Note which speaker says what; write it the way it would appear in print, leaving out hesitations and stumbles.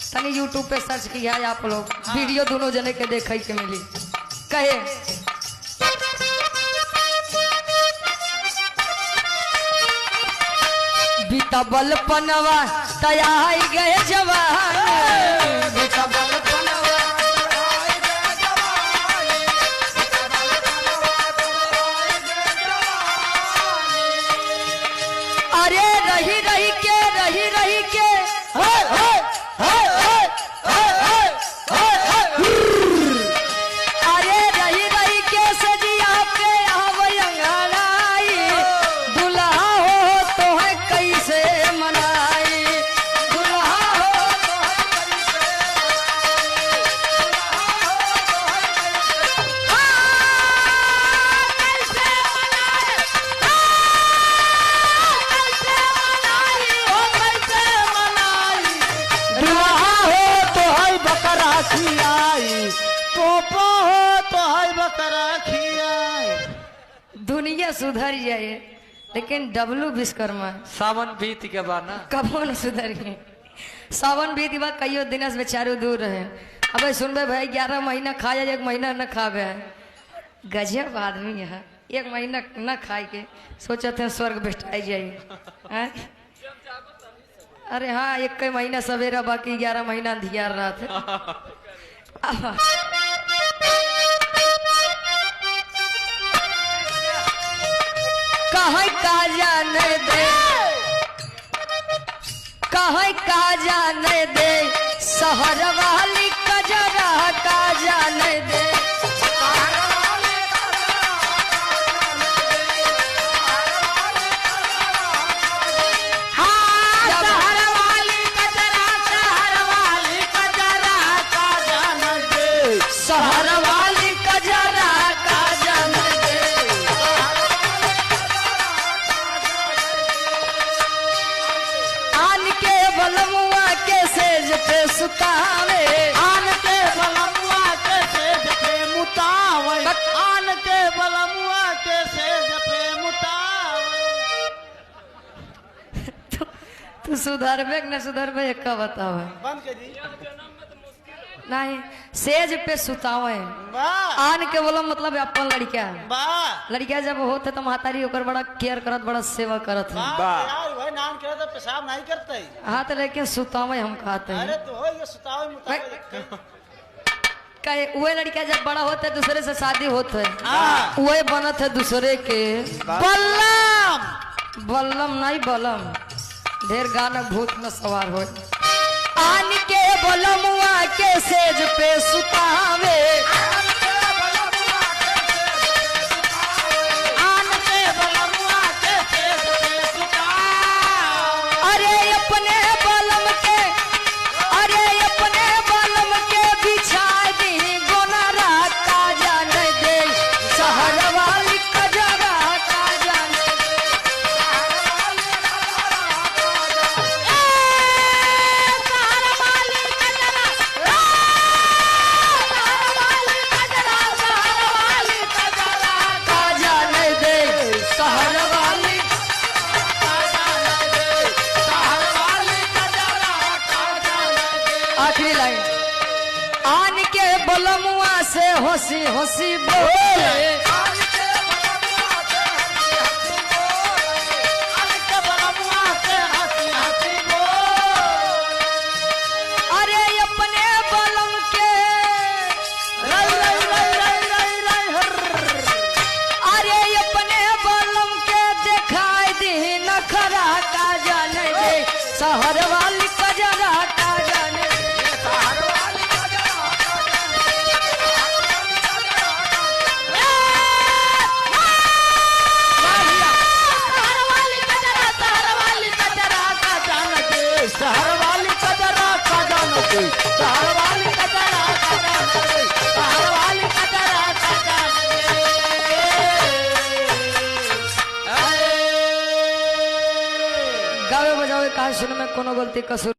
Speaker 1: तनी यूट्यूब पे सर्च किया है आप लोग, वीडियो दोनों जने के देखे के मिली। कहे बीता बल पनवा तया गए जवान, बीता बल पनवा अरे रही रही के अरे रही के सजिया पे आवंगड़ाई, दुल्हा हो तो है कैसे मनाई, दुल्हा हो तो है दुनिया सुधर जाए लेकिन डब्लू विश्वकर्मा
Speaker 2: सावन बीत के बाद ना
Speaker 1: कबो न सुधरी। सावन बीत के बाद कईयो दिन से बेचारू दूर रहे। अब सुनबे भाई 11 महीना खाया 1 महीना न खावे, गजब आदमी है। 1 महीना न खाए के सोचते हैं स्वर्ग बेटाई जाए। अरे हाँ 1 महीना सवेरा बाकी 11 महीना अंधियार रहा था। कहीं का जाने दे, कहीं का जाने दे, शहर वाली कजरा का जाने दे, शहर वाली कजरा का जाने दे। आन के बलमुआ के सेज पे सुतावे,
Speaker 3: आन के बलमुआ के सेज पे मुतावे, आन के बलमुआ के सेज पे मुतावे।
Speaker 1: तू सुधरबे कि न सुधरबे एक बताओ।
Speaker 3: बंद कर दी
Speaker 1: नहीं सेज पे सुतावे,
Speaker 3: वाह
Speaker 1: आन के बोला मतलब अपन लड़किया,
Speaker 3: वाह
Speaker 1: लड़किया जब होते तो महतारी होकर बड़ा केयर करत, बड़ा सेवा करत है।
Speaker 3: यार भाई नाम करे तो पेशाब नहीं करते।
Speaker 1: हाँ तो लेकिन सुतावे हम कहते
Speaker 3: अरे
Speaker 1: हैं।
Speaker 3: तो हो ये सुतावे मुतावे
Speaker 1: कहे वही लड़किया जब बड़ा होता है दूसरे से शादी होता है,
Speaker 3: हाँ।
Speaker 1: वही बनत है दूसरे के
Speaker 3: बल्लम
Speaker 1: बल्लम नहीं बलम, ढेर गाना भूत में सवार हो। आन के बलमुआ के सेज पे सुतावे,
Speaker 3: आन के बलमुआ के सेज पे सुतावे।
Speaker 1: अरे अपने बलम के, अरे अपने बलम के बिछा दी गोनरा का जाने दे, शहर वाली कजरा का जाने दे। का जाने दे, शहर वाली आखिरी लाइन। आन के बलमुआ से हंसी हंसी बोले, अरे अपने बलम के, अरे अपने बलम के दिखाई दी नखरा का जाने दे, शहर वाली कजरा का जाने दे।
Speaker 3: शहर वाली कजरा का जानते, शहर वाली कजरा का जानते, शहर वाली कजरा का जानते।
Speaker 1: गावे बजावे कहा सुन में कोनो गलती कसूर